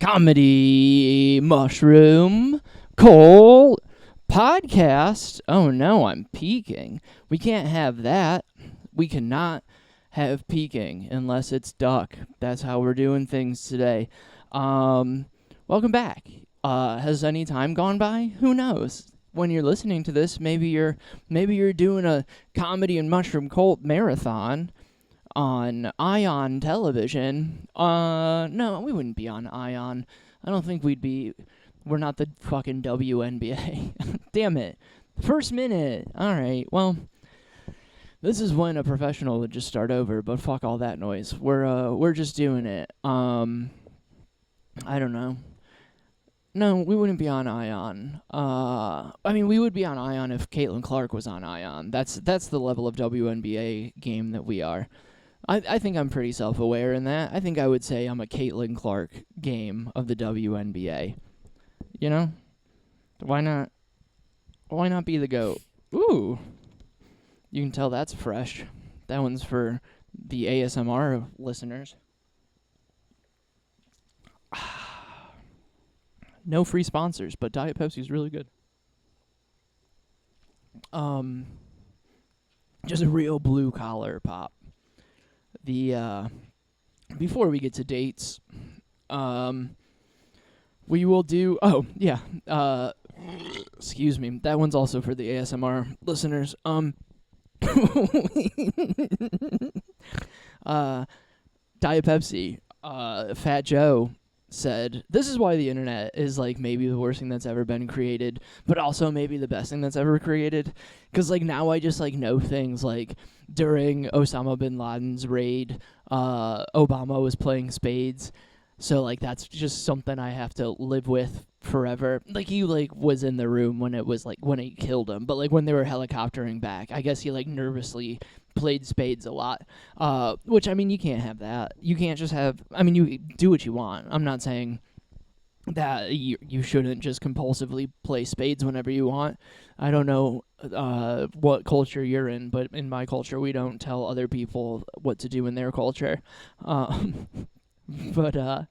Comedy Mushroom Cult Podcast. Oh no, I'm peeking. We can't have that. We cannot have peeking unless it's duck. That's how we're doing things today. Welcome back. Has any time gone by? Who knows? When you're listening to this, maybe you're doing a comedy and mushroom cult marathon on Ion Television. No, we wouldn't be on Ion. I don't think we'd be. We're not the fucking WNBA. Damn it. First minute. All right. Well, this is when a professional would just start over, but fuck all that noise. We're just doing it. I don't know. No, we wouldn't be on Ion. I mean, we would be on Ion if Caitlin Clark was on Ion. That's the level of WNBA game that we are. I think I'm pretty self-aware in that. I think I would say I'm a Caitlin Clark game of the WNBA. You know? Why not? Why not be the GOAT? Ooh. You can tell that's fresh. That one's for the ASMR listeners. No free sponsors, but Diet Pepsi's really good. Just a real blue collar pop. Before we get to dates, we will do. Oh yeah. Excuse me. That one's also for the ASMR listeners. Diet Pepsi. Fat Joe said, this is why the internet is, like, maybe the worst thing that's ever been created, but also maybe the best thing that's ever created. Because, like, now I just, like, know things, like, during Osama bin Laden's raid, Obama was playing spades. So, like, that's just something I have to live with forever. Like, he, like, was in the room when it was, like, when he killed him. But, like, when they were helicoptering back, I guess he, like, nervously played spades a lot. Which, I mean, you can't have that. You can't just have... I mean, you do what you want. I'm not saying that you shouldn't just compulsively play spades whenever you want. I don't know what culture you're in, but in my culture, we don't tell other people what to do in their culture. But,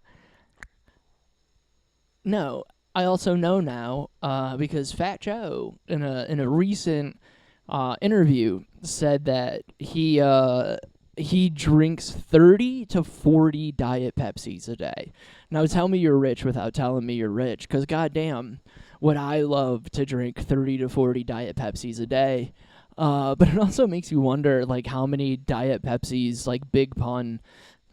no, I also know now, because Fat Joe, in a recent interview, said that he drinks 30 to 40 Diet Pepsis a day. Now, tell me you're rich without telling me you're rich, because goddamn, would I love to drink 30 to 40 Diet Pepsis a day. But it also makes you wonder, like, how many Diet Pepsis, like, Big Pun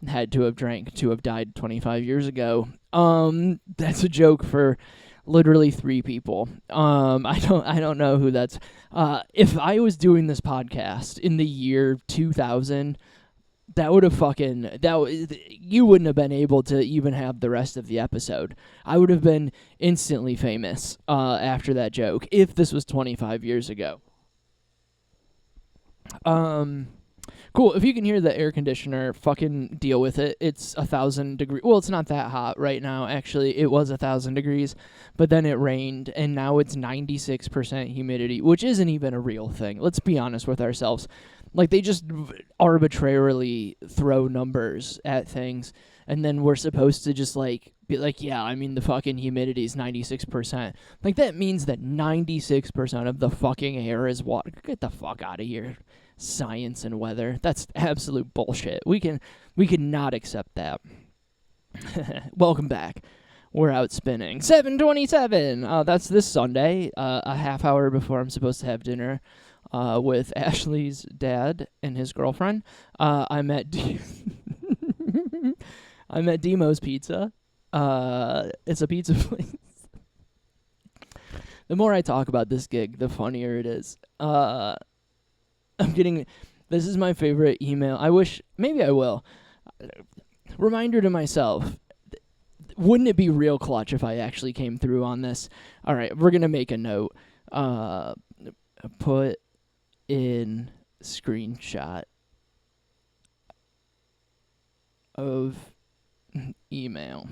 had to have drank to have died 25 years ago. That's a joke for literally 3 people. I don't know who that's. If I was doing this podcast in the year 2000, that would have you wouldn't have been able to even have the rest of the episode. I would have been instantly famous after that joke if this was 25 years ago. Cool. If you can hear the air conditioner, fucking deal with it. It's 1,000 degrees. Well, it's not that hot right now. Actually, it was 1,000 degrees, but then it rained, and now it's 96% humidity, which isn't even a real thing. Let's be honest with ourselves. Like, they just arbitrarily throw numbers at things, and then we're supposed to just, like, be like, yeah, I mean, the fucking humidity is 96%. Like, that means that 96% of the fucking air is water. Get the fuck out of here. Science and weather. That's absolute bullshit. We cannot accept that. Welcome back. We're out spinning. 7:27. That's this Sunday. A half hour before I'm supposed to have dinner with Ashley's dad and his girlfriend. I'm at Demo's Pizza. It's a pizza place. The more I talk about this gig, the funnier it is. This is my favorite email. Maybe I will. Reminder to myself, wouldn't it be real clutch if I actually came through on this? All right, we're going to make a note. Put in screenshot of email.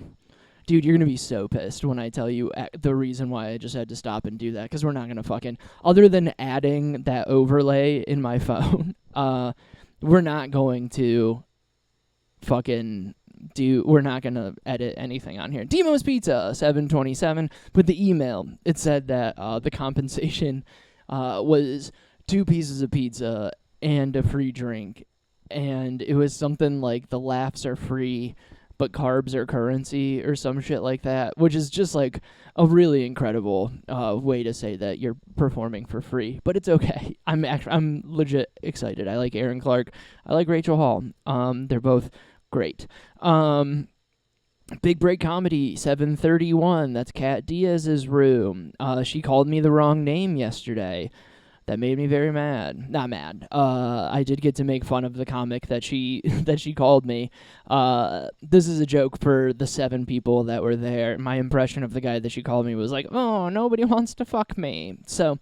Dude, you're going to be so pissed when I tell you the reason why I just had to stop and do that, because we're not going to fucking... Other than adding that overlay in my phone, we're not going to fucking we're not gonna edit anything on here. Demo's Pizza 727 with the email. It said that the compensation was 2 pieces of pizza and a free drink, and it was something like the laughs are free but carbs are currency or some shit like that, which is just like a really incredible way to say that you're performing for free. But it's okay. I'm legit excited. I like Aaron Clark. I like Rachel Hall. They're both great. Big Break Comedy 731. That's Kat Diaz's room. She called me the wrong name yesterday. That made me very mad. Not mad. I did get to make fun of the comic that she called me. This is a joke for the 7 people that were there. My impression of the guy that she called me was like, "Oh, nobody wants to fuck me." So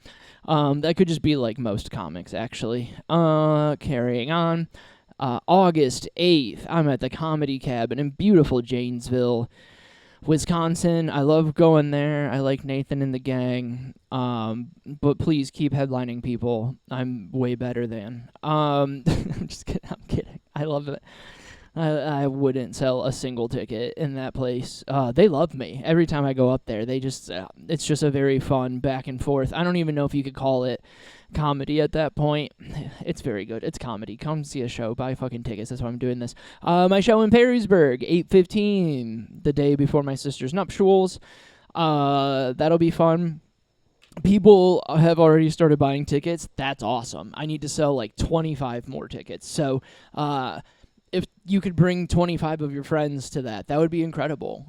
that could just be like most comics, actually. Carrying on. August 8th, I'm at the Comedy Cabin in beautiful Janesville, Wisconsin. I love going there. I like Nathan and the gang. But please keep headlining people. I'm way better than. I'm just kidding. I'm kidding. I love it. I wouldn't sell a single ticket in that place. They love me. Every time I go up there, they just, it's just a very fun back and forth. I don't even know if you could call it comedy at that point. It's very good. It's comedy. Come see a show. Buy fucking tickets. That's why I'm doing this. My show in Perrysburg, 8:15, the day before my sister's nuptials. That'll be fun. People have already started buying tickets. That's awesome. I need to sell like 25 more tickets. So, if you could bring 25 of your friends to that would be incredible.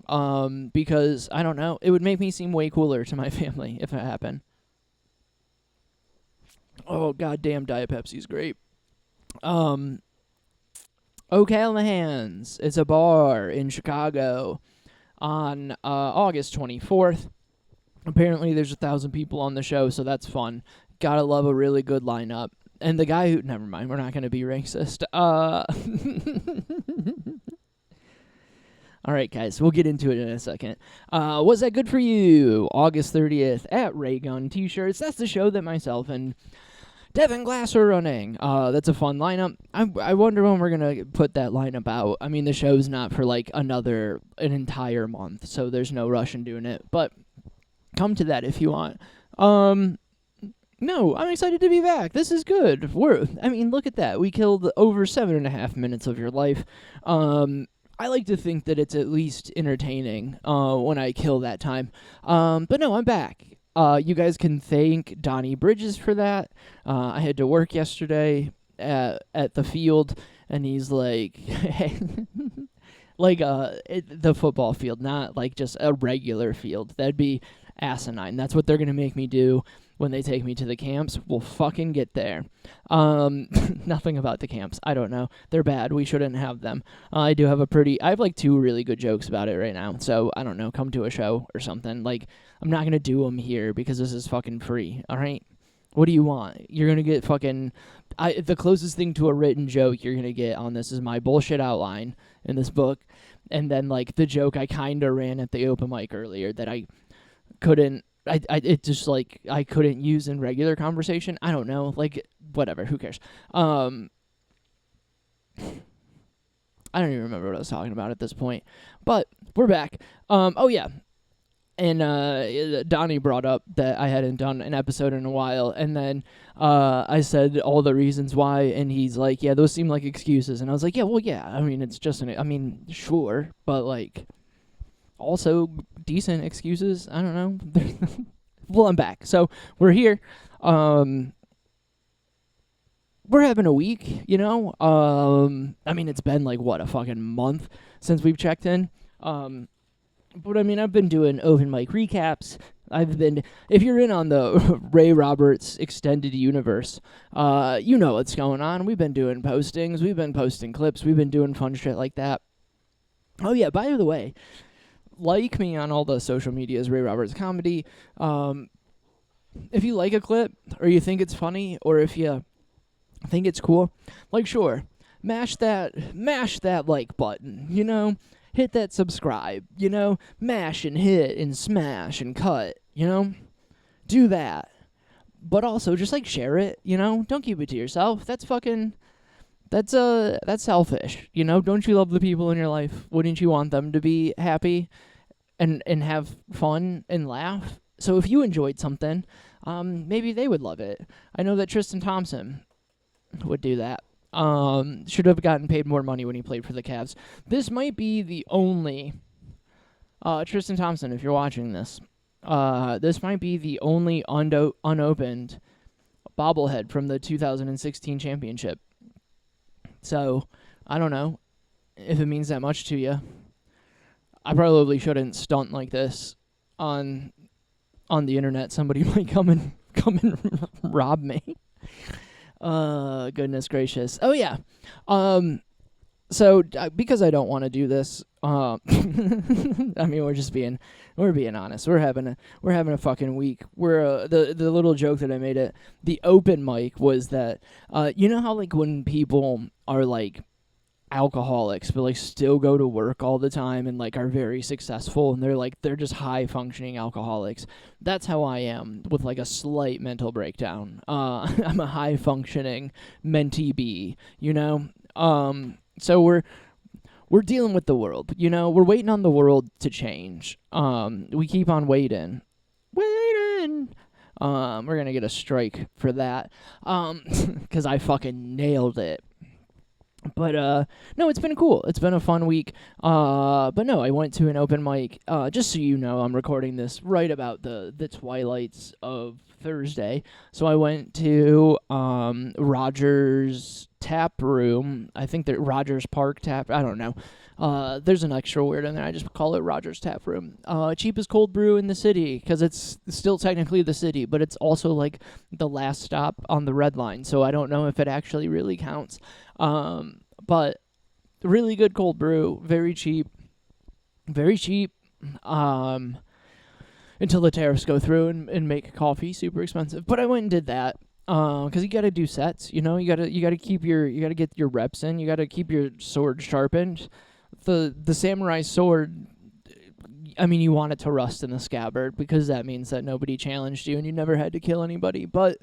Because, I don't know, it would make me seem way cooler to my family if it happened. Oh, goddamn, Diet Pepsi's great. O'Callahan's. It's a bar in Chicago on August 24th. Apparently, there's 1,000 people on the show, so that's fun. Gotta love a really good lineup. And the guy who... Never mind, we're not going to be racist. All right, guys, we'll get into it in a second. Was that good for you? August 30th at Raygun T-shirts. That's the show that myself and Devin Glass are running. That's a fun lineup. I wonder when we're going to put that lineup out. I mean, the show's not for, like, an entire month, so there's no rush in doing it. But come to that if you want. No, I'm excited to be back. This is good. Look at that. We killed over 7.5 minutes of your life. I like to think that it's at least entertaining when I kill that time. But no, I'm back. You guys can thank Donnie Bridges for that. I had to work yesterday at the field, and he's like, like the football field, not like just a regular field. That'd be asinine. That's what they're going to make me do when they take me to the camps. We'll fucking get there. Nothing about the camps. I don't know. They're bad. We shouldn't have them. I have like 2 really good jokes about it right now. So, I don't know. Come to a show or something. Like, I'm not going to do them here because this is fucking free. All right? What do you want? You're going to get fucking... the closest thing to a written joke you're going to get on this is my bullshit outline in this book. And then, like, the joke I kind of ran at the open mic earlier that I couldn't... I couldn't use in regular conversation. I don't know. Like, whatever. Who cares? I don't even remember what I was talking about at this point. But we're back. Oh, yeah. And Donnie brought up that I hadn't done an episode in a while. And then I said all the reasons why. And he's like, yeah, those seem like excuses. And I was like, yeah, well, yeah. I mean, it's just sure. But, like... also decent excuses. I don't know. Well, I'm back. So we're here. We're having a week, you know. It's been like a fucking month since we've checked in. But I've been doing open mic recaps. If you're in on the Ray Roberts extended universe, you know what's going on. We've been doing postings. We've been posting clips. We've been doing fun shit like that. Oh yeah, by the way, like me on all the social medias, Ray Roberts Comedy. If you like a clip, or you think it's funny, or if you think it's cool, like, sure, mash that like button, you know? Hit that subscribe, you know? Mash and hit and smash and cut, you know? Do that. But also, just, like, share it, you know? Don't keep it to yourself. That's That's selfish. Don't you love the people in your life? Wouldn't you want them to be happy and have fun and laugh? So if you enjoyed something, maybe they would love it. I know that Tristan Thompson would do that. Should have gotten paid more money when he played for the Cavs. This might be the only Tristan Thompson, if you're watching this, this might be the only unopened bobblehead from the 2016 championship. So, I don't know if it means that much to you. I probably shouldn't stunt like this on the internet. Somebody might come and rob me. Goodness gracious. Oh yeah. So because I don't want to do this, I mean we're being honest. We're having a fucking week. The little joke that I made at the open mic was that you know how like when people are like alcoholics but like still go to work all the time and like are very successful and they're just high functioning alcoholics. That's how I am with like a slight mental breakdown. I'm a high functioning mentee bee, so we're dealing with the world, we're waiting on the world to change. We keep on waiting. We're gonna get a strike for that, 'cause I fucking nailed it. But no, it's been cool. It's been a fun week. But no, I went to an open mic. Just so you know, I'm recording this right about the twilights of Thursday. So I went to Rogers Tap Room. I think that Rogers Park Tap. I don't know. There's an extra word in there. I just call it Rogers Tap Room. Cheapest cold brew in the city because it's still technically the city, but it's also like the last stop on the red line. So I don't know if it actually really counts. But really good cold brew, very cheap, until the tariffs go through and make coffee super expensive. But I went and did that, cause you gotta do sets, you gotta get your reps in, you gotta keep your sword sharpened. The samurai sword, I mean, you want it to rust in the scabbard because that means that nobody challenged you and you never had to kill anybody. But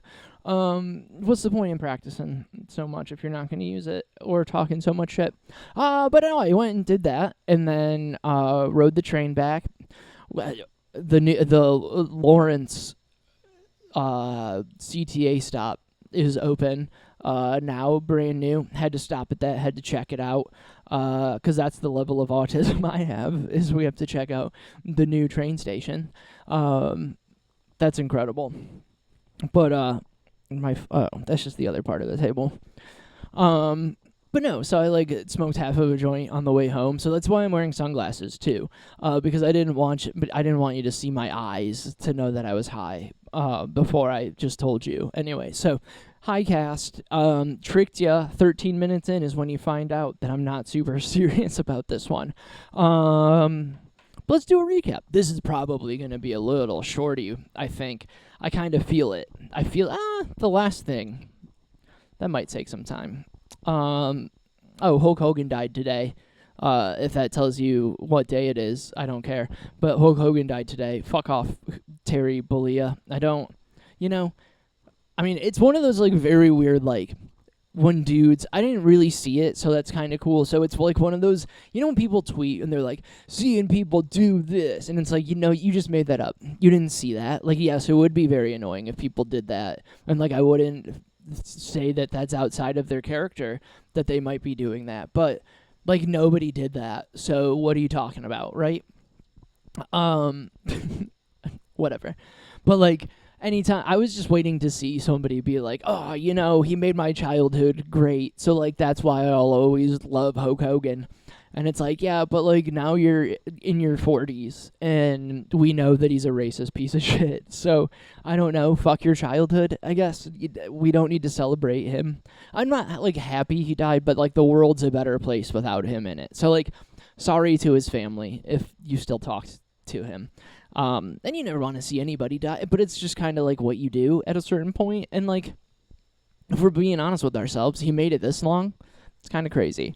what's the point in practicing so much if you're not going to use it or talking so much shit? But no, I went and did that and then rode the train back. The Lawrence CTA stop is open now, brand new. Had to stop at that, had to check it out. Because that's the level of autism I have, is we have to check out the new train station. That's incredible. But that's just the other part of the table. But no, so I smoked half of a joint on the way home, so that's why I'm wearing sunglasses too. Because I didn't want you to see my eyes to know that I was high. Before I just told you. Anyway, so. Hi, cast. Tricked ya. 13 minutes in is when you find out that I'm not super serious about this one. Let's do a recap. This is probably going to be a little shorty, I think. I kind of feel it. I feel, the last thing. That might take some time. Hulk Hogan died today. If that tells you what day it is, I don't care. But Hulk Hogan died today. Fuck off, Terry Bollea. I mean, it's one of those, very weird, when dudes, I didn't really see it, so that's kind of cool. So it's, one of those, when people tweet, and they're like, seeing people do this, and it's you just made that up. You didn't see that. Yes, it would be very annoying if people did that, and, I wouldn't say that that's outside of their character, that they might be doing that, but, nobody did that, so what are you talking about, right? Whatever. But, anytime, I was just waiting to see somebody be like, oh, he made my childhood great, so, that's why I'll always love Hulk Hogan. And it's yeah, but, now you're in your 40s, and we know that he's a racist piece of shit, so, I don't know, fuck your childhood, I guess. We don't need to celebrate him. I'm not, happy he died, but, the world's a better place without him in it. So, sorry to his family, if you still talk to him. And you never want to see anybody die, but it's just kind of what you do at a certain point. And if we're being honest with ourselves, he made it this long. It's kind of crazy.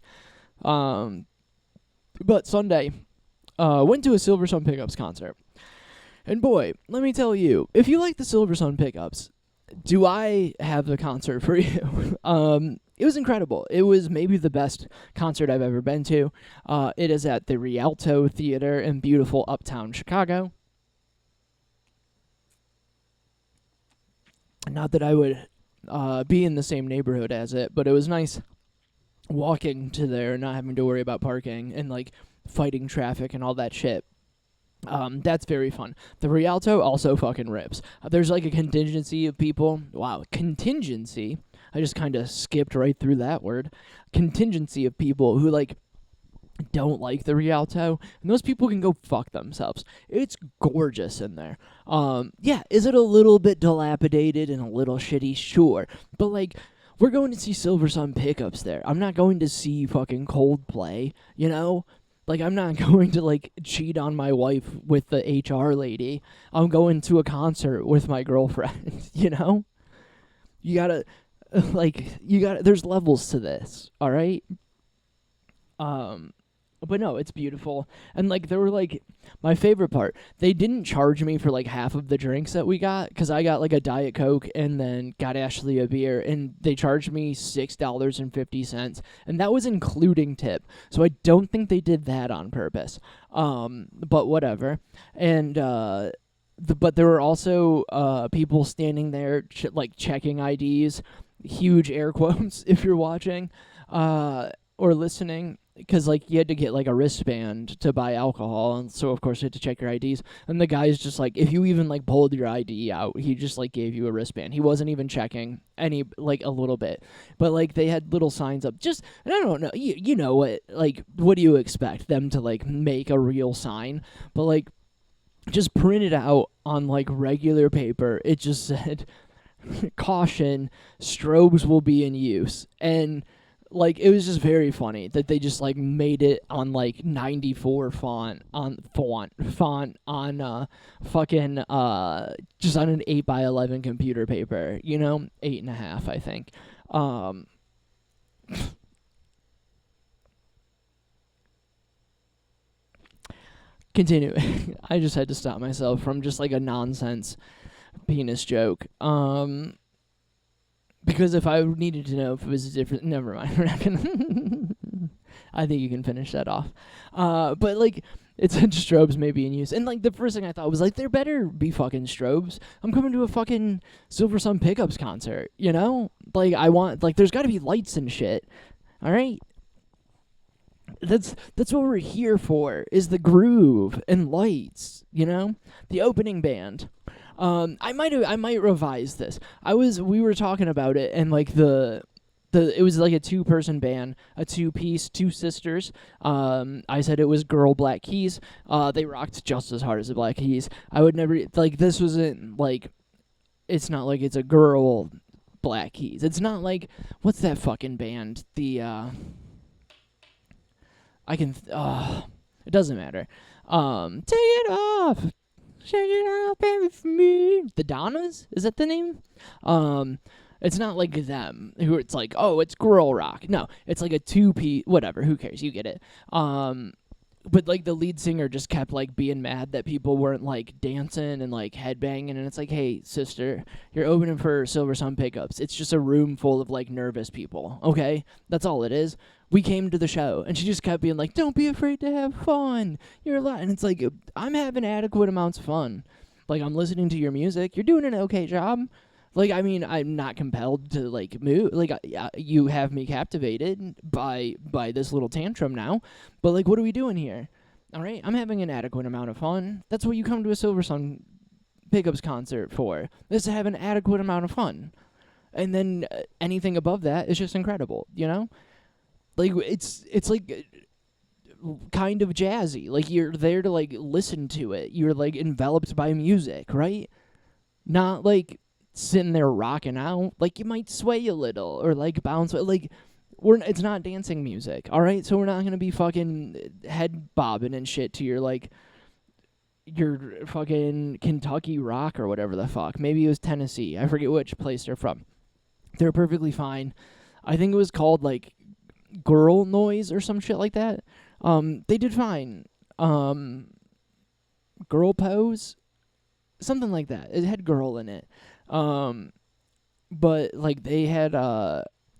But Sunday, went to a Silver Sun Pickups concert. And boy, let me tell you, if you like the Silver Sun Pickups, do I have the concert for you? it was incredible. It was maybe the best concert I've ever been to. It is at the Rialto Theater in beautiful uptown Chicago. Not that I would be in the same neighborhood as it, but it was nice walking to there and not having to worry about parking and like fighting traffic and all that shit. That's very fun. The Rialto also fucking rips. There's like a contingency of people. Wow, contingency. I just kind of skipped right through that word. Contingency of people who like don't like the Rialto, and those people can go fuck themselves. It's gorgeous in there. Yeah, is it a little bit dilapidated and a little shitty? Sure. But like, we're going to see Silver Sun Pickups there. I'm not going to see fucking Coldplay, you know? Like, I'm not going to, like, cheat on my wife with the HR lady. I'm going to a concert with my girlfriend, you know? You gotta, there's levels to this, alright? But no, it's beautiful. And, like, there were, like, my favorite part, they didn't charge me for, like, half of the drinks that we got, because I got, like, a Diet Coke and then got Ashley a beer, and they charged me $6.50, and that was including tip. So I don't think they did that on purpose. But whatever. And, but there were also people standing there, like, checking IDs, huge air quotes if you're watching, or listening. Because, like, you had to get, like, a wristband to buy alcohol, and so, of course, you had to check your IDs. And the guy's just, like, if you even, like, pulled your ID out, he just, like, gave you a wristband. He wasn't even checking any, like, a little bit. But, like, they had little signs up. Just, and I don't know, you know what, like, what do you expect? Them to, like, make a real sign? But, like, just print it out on, like, regular paper. It just said, caution, strobes will be in use. And like, it was just very funny that they just, like, made it on, like, 94 font on fucking, just on an 8x11 computer paper, you know? 8.5, I think. Continue. I just had to stop myself from just, like, a nonsense penis joke. Because if I needed to know if it was a different... Never mind. We're not gonna... I think you can finish that off. But, like, it said strobes may be in use. And, like, the first thing I thought was, like, there better be fucking strobes. I'm coming to a fucking Silver Sun Pickups concert, you know? Like, I want... Like, there's gotta be lights and shit. Alright? That's what we're here for, is the groove and lights, you know? The opening band. I might revise this. We were talking about it, and like it was like a 2-person band, a 2-piece, 2 sisters. I said it was girl Black Keys. They rocked just as hard as the Black Keys. I would never, like, this wasn't like, it's not like it's a girl Black Keys. It's not like, what's that fucking band? It doesn't matter. Take it off. Shake it out, baby, for me. The Donnas? Is that the name? It's not like them, who it's like, oh, it's girl rock. No, it's like a 2-piece, whatever, who cares, you get it. But, like, the lead singer just kept, like, being mad that people weren't, like, dancing and, like, headbanging, and it's like, hey, sister, you're opening for Silver Sun Pickups. It's just a room full of, like, nervous people, okay? That's all it is. We came to the show, and she just kept being like, don't be afraid to have fun. You're allowed. And it's like, I'm having adequate amounts of fun. Like, I'm listening to your music. You're doing an okay job. Like, I mean, I'm not compelled to, like, move. Like, you have me captivated by this little tantrum now. But, like, what are we doing here? All right? I'm having an adequate amount of fun. That's what you come to a Silver Sun Pickups concert for. Is to have an adequate amount of fun. And then anything above that is just incredible, you know? Like, it's like kind of jazzy. Like, you're there to, like, listen to it. You're, like, enveloped by music, right? Not, like, sitting there rocking out. Like, you might sway a little or, like, bounce. Like, it's not dancing music, all right? So we're not going to be fucking head bobbing and shit to your, like, your fucking Kentucky rock or whatever the fuck. Maybe it was Tennessee. I forget which place they're from. They're perfectly fine. I think it was called, like, Girl Noise or some shit like that. They did fine. Girl Pose? Something like that. It had girl in it. But, like, they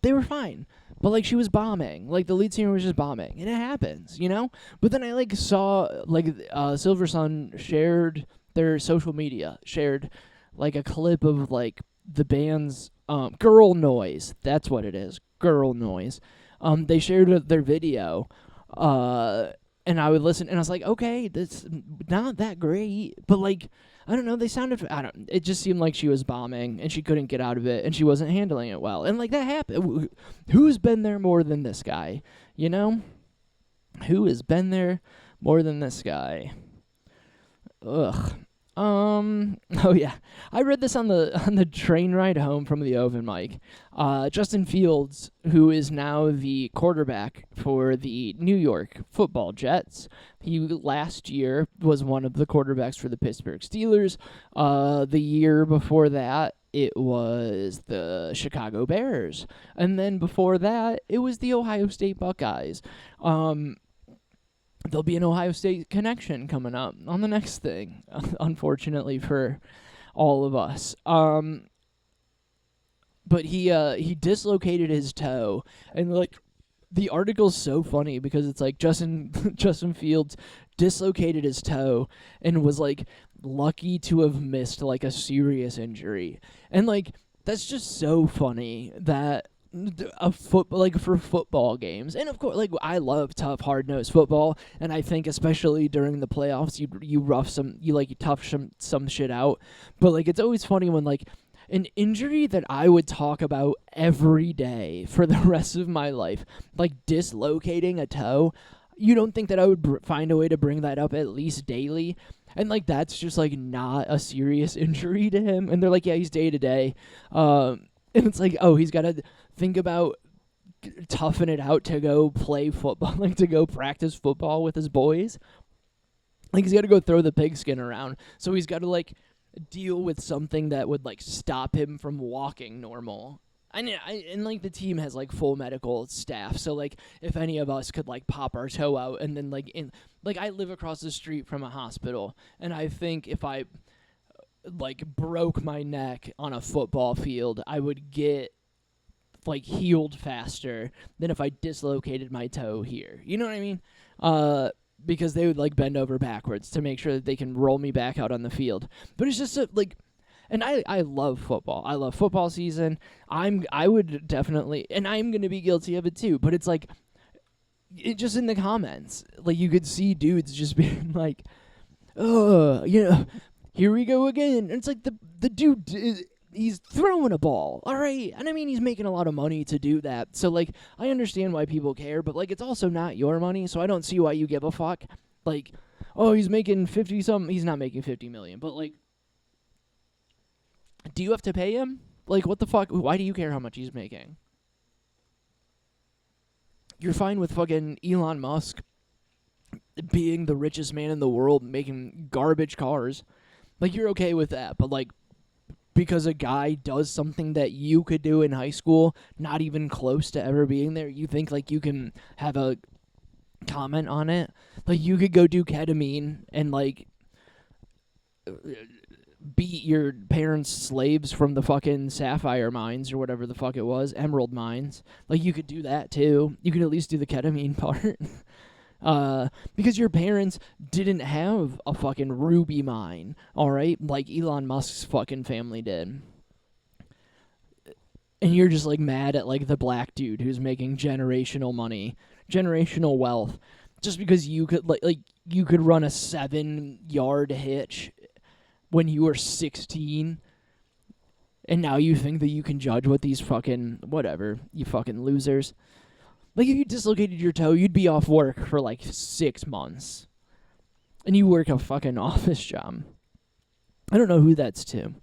they were fine. But, like, she was bombing. Like, the lead singer was just bombing. And it happens, you know? But then I, like, saw, like, Silver Sun shared their social media, shared, like, a clip of, like, the band's Girl Noise. That's what it is. Girl Noise. They shared their video. And I would listen, and I was like, okay, that's not that great. But, like, I don't know, it just seemed like she was bombing, and she couldn't get out of it, and she wasn't handling it well. And, like, that happened. Who's been there more than this guy? You know? Who has been there more than this guy? Ugh. Oh yeah, I read this on the train ride home from the open mic. Justin Fields, who is now the quarterback for the New York Football Jets, he last year was one of the quarterbacks for the Pittsburgh Steelers. The year before that, it was the Chicago Bears, and then before that, it was the Ohio State Buckeyes. There'll be an Ohio State connection coming up on the next thing, unfortunately for all of us. But he dislocated his toe, and, like, the article's so funny because it's like Justin Fields dislocated his toe and was, like, lucky to have missed, like, a serious injury. And, like, that's just so funny that for football games, and of course, like, I love tough, hard-nosed football, and I think especially during the playoffs, you tough some shit out. But, like, it's always funny when, like, an injury that I would talk about every day for the rest of my life, like dislocating a toe, you don't think that I would find a way to bring that up at least daily? And, like, that's just, like, not a serious injury to him. And they're like, yeah, he's day-to-day. And it's like, oh, he's got to think about toughing it out to go play football, like, to go practice football with his boys. Like, he's got to go throw the pigskin around. So he's got to, like, deal with something that would, like, stop him from walking normal. And like, the team has, like, full medical staff, so, like, if any of us could, like, pop our toe out, and then, like, I live across the street from a hospital, and I think if I, like, broke my neck on a football field, I would get, like, healed faster than if I dislocated my toe here. You know what I mean? Because they would, like, bend over backwards to make sure that they can roll me back out on the field. But it's just like, and I love football. I love football season. I would definitely, and I'm gonna be guilty of it too. But it's like, it just in the comments, like, you could see dudes just being like, oh, you know, here we go again. And it's like the dude he's throwing a ball, all right? And I mean, he's making a lot of money to do that. So, like, I understand why people care, but, like, it's also not your money, so I don't see why you give a fuck. Like, oh, he's making 50-something. He's not making $50 million, but, like, do you have to pay him? Like, what the fuck? Why do you care how much he's making? You're fine with fucking Elon Musk being the richest man in the world, making garbage cars. Like, you're okay with that, but, like, because a guy does something that you could do in high school, not even close to ever being there, you think, like, you can have a comment on it? Like, you could go do ketamine and, like, beat your parents' slaves from the fucking sapphire mines or whatever the fuck it was, emerald mines. Like, you could do that, too. You could at least do the ketamine part. Because your parents didn't have a fucking ruby mine, alright? Like Elon Musk's fucking family did. And you're just, like, mad at, like, the black dude who's making generational money, generational wealth, just because you could, like you could run a 7-yard hitch when you were 16, and now you think that you can judge what these fucking, whatever, you fucking losers. Like, if you dislocated your toe, you'd be off work for, like, 6 months. And you work a fucking office job. I don't know who that's to.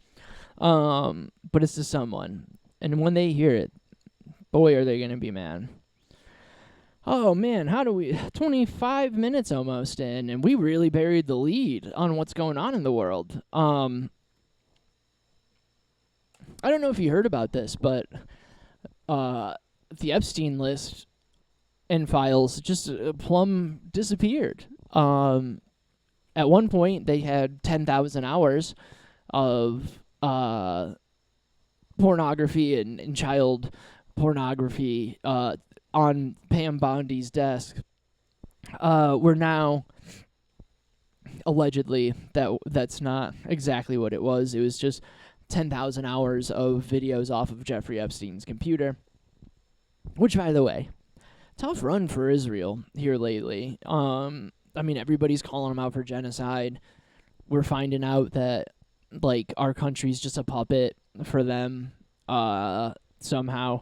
But it's to someone. And when they hear it, boy, are they going to be mad. Oh, man, 25 minutes almost in, and we really buried the lead on what's going on in the world. I don't know if you heard about this, but the Epstein list and files just plumb disappeared. At one point, they had 10,000 hours of pornography and child pornography on Pam Bondi's desk were now allegedly that's not exactly what it was. It was just 10,000 hours of videos off of Jeffrey Epstein's computer. Which, by the way, tough run for Israel here lately. I mean, everybody's calling them out for genocide. We're finding out that, like, our country's just a puppet for them, somehow.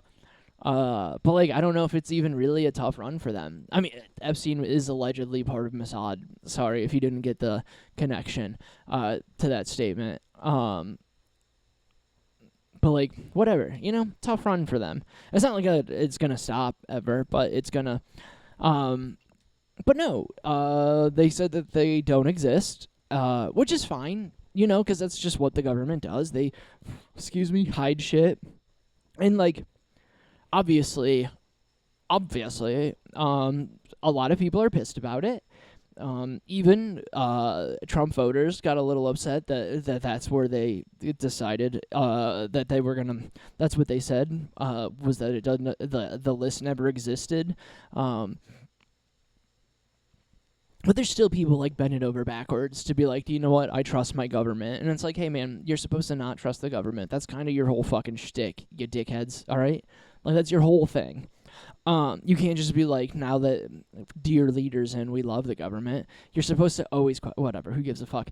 But, like, I don't know if it's even really a tough run for them. I mean, Epstein is allegedly part of Mossad. Sorry if you didn't get the connection, to that statement. But, like, whatever, tough run for them. It's not like it's going to stop ever, but it's going to... but no, they said that they don't exist, which is fine, because that's just what the government does. They, hide shit. And, like, obviously, a lot of people are pissed about it. Even Trump voters got a little upset that's where they decided that they were gonna. That's what they said was that it doesn't. The list never existed. But there's still people like bending over backwards to be like, you know what? I trust my government, and it's like, hey man, you're supposed to not trust the government. That's kind of your whole fucking shtick, you dickheads. All right, like that's your whole thing. You can't just be like, now that dear leaders and we love the government, you're supposed to always whatever. Who gives a fuck?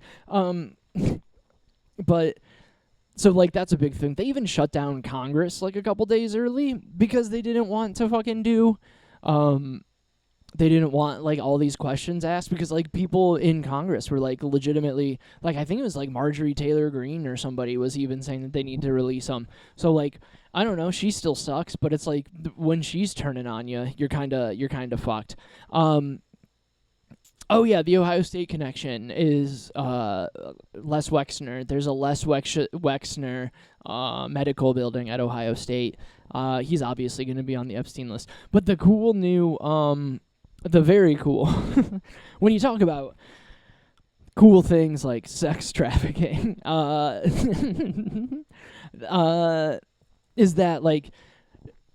But so like that's a big thing. They even shut down Congress like a couple days early because they didn't want to fucking do. They didn't want like all these questions asked because like people in Congress were like legitimately like I think it was like Marjorie Taylor Greene or somebody was even saying that they need to release them. So like I don't know, she still sucks, but it's like when she's turning on you, you're kind of fucked. Oh yeah, the Ohio State connection is Les Wexner. There's a Les Wexner medical building at Ohio State. He's obviously going to be on the Epstein list. But the cool new the very cool when you talk about cool things like sex trafficking is that like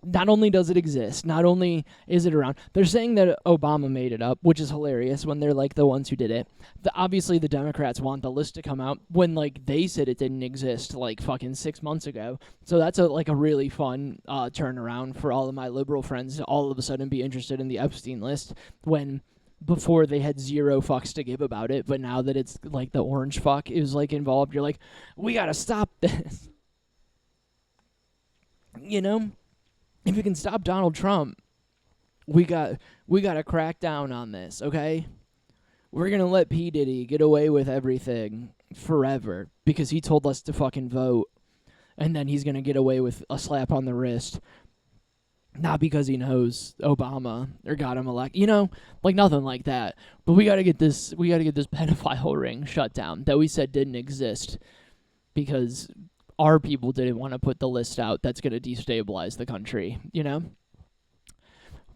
not only does it exist, not only is it around, they're saying that Obama made it up, which is hilarious when they're like the ones who did it. Obviously the Democrats want the list to come out when like they said it didn't exist like fucking 6 months ago. So that's a really fun turnaround for all of my liberal friends to all of a sudden be interested in the Epstein list when before they had zero fucks to give about it. But now that it's like the orange fuck is like involved, you're like, we gotta stop this. If you can stop Donald Trump, we got to crack down on this, okay? We're going to let P. Diddy get away with everything forever because he told us to fucking vote, and then he's going to get away with a slap on the wrist, not because he knows Obama or got him elected, like nothing like that. But we got to get this pedophile ring shut down that we said didn't exist because our people didn't want to put the list out that's going to destabilize the country,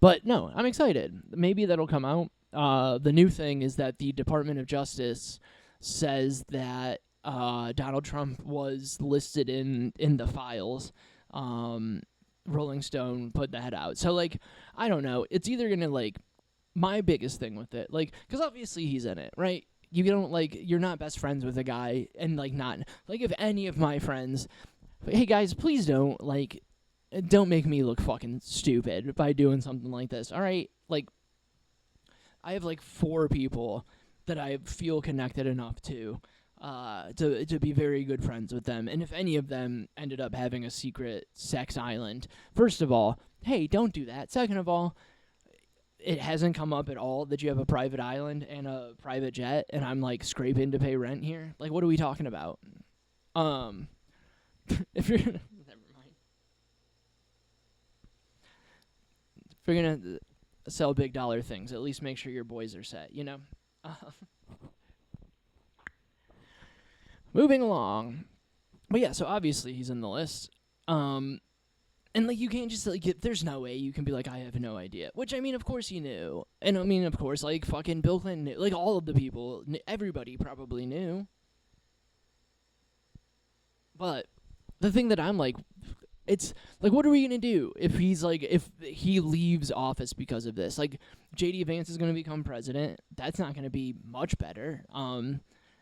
But no, I'm excited. Maybe that'll come out. The new thing is that the Department of Justice says that Donald Trump was listed in the files. Rolling Stone put that out. So, like, I don't know. It's either going to, like, my biggest thing with it, like, because obviously he's in it, right? You don't, like, you're not best friends with a guy, and, like, not, like, if any of my friends, hey, guys, please don't make me look fucking stupid by doing something like this, all right? Like, I have, like, 4 people that I feel connected enough to be very good friends with them, and if any of them ended up having a secret sex island, first of all, hey, don't do that. Second of all, it hasn't come up at all that you have a private island and a private jet, and I'm, like, scraping to pay rent here. Like, what are we talking about? If you're... Never mind. If you're gonna sell big dollar things, at least make sure your boys are set, Moving along. But yeah, so obviously he's in the list. And, like, you can't just, like, there's no way you can be like, I have no idea. Which, I mean, of course he knew. And, I mean, of course, like, fucking Bill Clinton knew. Like, all of the people, everybody probably knew. But the thing that I'm, like, it's like, what are we gonna do if he leaves office because of this? Like, JD Vance is gonna become president. That's not gonna be much better.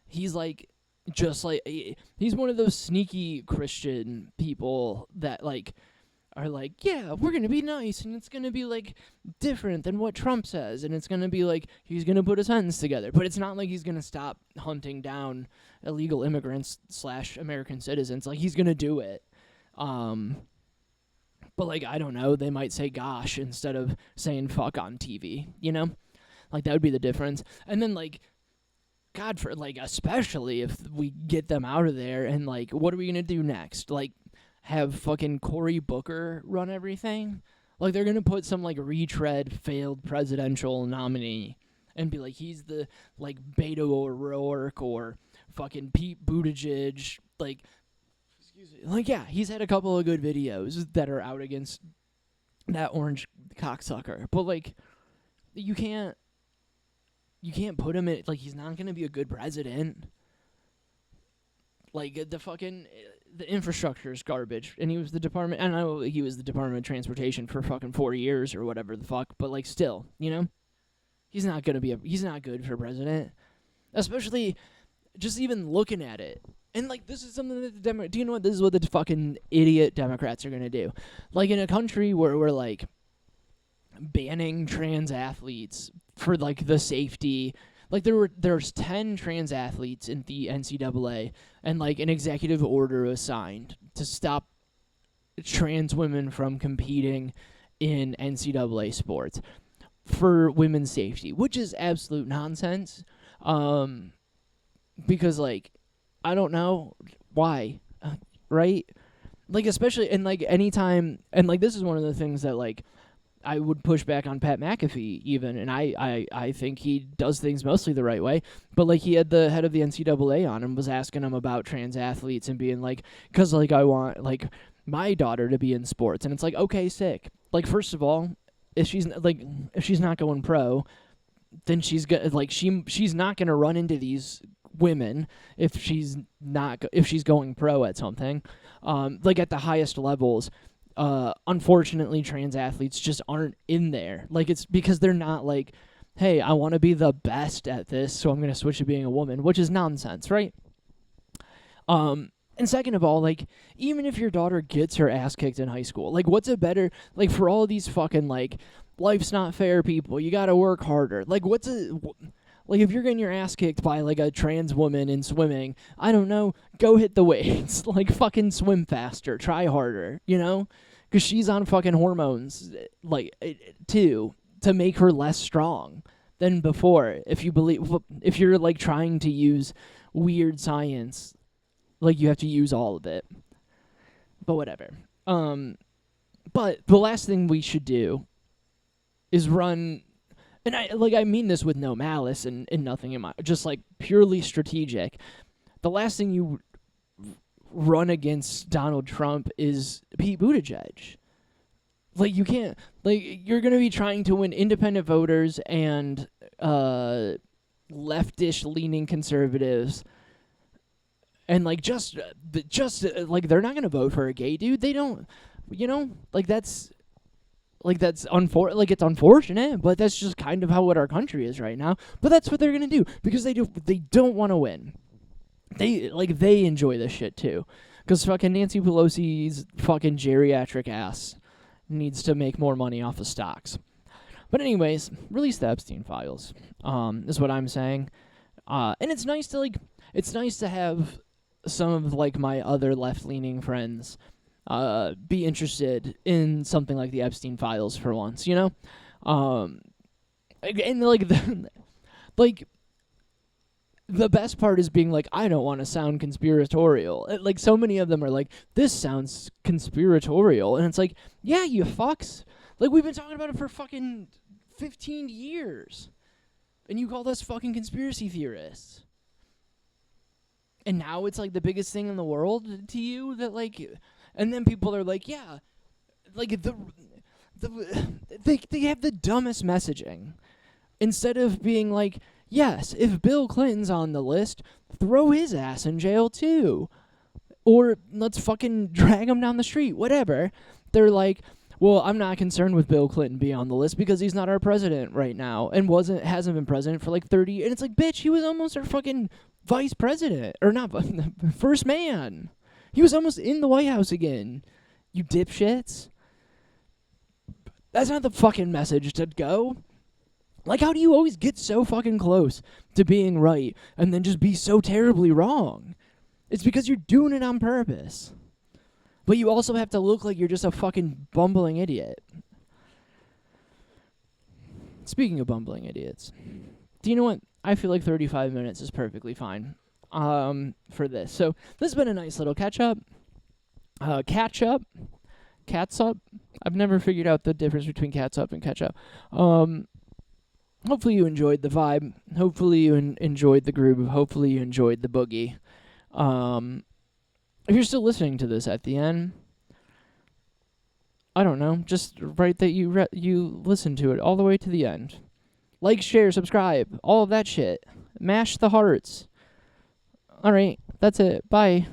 He's like, just like, he's one of those sneaky Christian people that like are like, yeah, we're gonna be nice, and it's gonna be like different than what Trump says, and it's gonna be like he's gonna put a sentence together, but it's not like he's gonna stop hunting down illegal immigrants / American citizens. Like, he's gonna do it. But like, I don't know, they might say gosh instead of saying fuck on TV, you know? Like, that would be the difference. And then like, God, for like, especially if we get them out of there, and like, what are we gonna do next? Like, have fucking Cory Booker run everything? Like, they're gonna put some like retread failed presidential nominee and be like, he's the like Beto O'Rourke or fucking Pete Buttigieg. Like, excuse me. Like, yeah, he's had a couple of good videos that are out against that orange cocksucker. But like, you can't put him in, like, he's not gonna be a good president. Like, the infrastructure is garbage, and he was the Department, I know he was the Department of Transportation for fucking 4 years or whatever the fuck, but like, still, you know? He's not good for president. Especially just even looking at it. And like, this is something that do you know what, this is what the fucking idiot Democrats are gonna do. Like, in a country where we're like banning trans athletes for like the safety, like there's 10 trans athletes in the NCAA, and like an executive order was signed to stop trans women from competing in NCAA sports for women's safety, which is absolute nonsense. Because like, I don't know why, right? Like, especially, and like, anytime, and like, this is one of the things that like I would push back on Pat McAfee even, and I think he does things mostly the right way, but like, he had the head of the NCAA on and was asking him about trans athletes and being like, because like, I want like my daughter to be in sports, and it's like, okay, sick. Like, first of all, if she's not going pro, then she's not gonna run into these women if she's going pro at something, like at the highest levels. Unfortunately, trans athletes just aren't in there. Like, it's because they're not like, hey, I want to be the best at this, so I'm gonna switch to being a woman, which is nonsense, right? And second of all, like, even if your daughter gets her ass kicked in high school, like, what's a better, like, for all these fucking, like, life's not fair people, you gotta work harder. Like, like, if you're getting your ass kicked by, like, a trans woman in swimming, I don't know, go hit the weights. Like, fucking swim faster, try harder, you know? Because she's on fucking hormones, like, too, to make her less strong than before. If you're, like, trying to use weird science, like, you have to use all of it. But whatever. But the last thing we should do is run, and I mean this with no malice and nothing in my, just like purely strategic. The last thing you run against Donald Trump is Pete Buttigieg. Like, you can't, like, you're going to be trying to win independent voters and leftish leaning conservatives. And like, just like, they're not gonna vote for a gay dude. They don't, you know, like, it's unfortunate, but that's just kind of how what our country is right now. But that's what they're gonna do because they don't want to win. They enjoy this shit too, because fucking Nancy Pelosi's fucking geriatric ass needs to make more money off of stocks. But anyways, release the Epstein files. Is what I'm saying. And it's nice to have some of like my other left-leaning friends be interested in something like the Epstein files for once, you know? And like the best part is being like, I don't want to sound conspiratorial. Like, so many of them are like, this sounds conspiratorial, and it's like, yeah, you fucks. Like, we've been talking about it for fucking 15 years, and you call us fucking conspiracy theorists. And now it's like the biggest thing in the world to you that like, and then people are like, yeah, like they have the dumbest messaging. Instead of being like, yes, if Bill Clinton's on the list, throw his ass in jail too. Or let's fucking drag him down the street, whatever. They're like, well, I'm not concerned with Bill Clinton being on the list because he's not our president right now and hasn't been president for like 30 years. And it's like, bitch, he was almost our fucking vice president. Or not, first man. He was almost in the White House again. You dipshits. That's not the fucking message to go. Like, how do you always get so fucking close to being right and then just be so terribly wrong? It's because you're doing it on purpose. But you also have to look like you're just a fucking bumbling idiot. Speaking of bumbling idiots, do you know what? I feel like 35 minutes is perfectly fine for this. So this has been a nice little catch-up. Catch-up? Cats-up? I've never figured out the difference between catch-up and catch-up. Hopefully you enjoyed the vibe. Hopefully you enjoyed the groove. Hopefully you enjoyed the boogie. If you're still listening to this at the end, I don't know, just write that you listened to it all the way to the end. Like, share, subscribe, all of that shit. Mash the hearts. All right, that's it. Bye.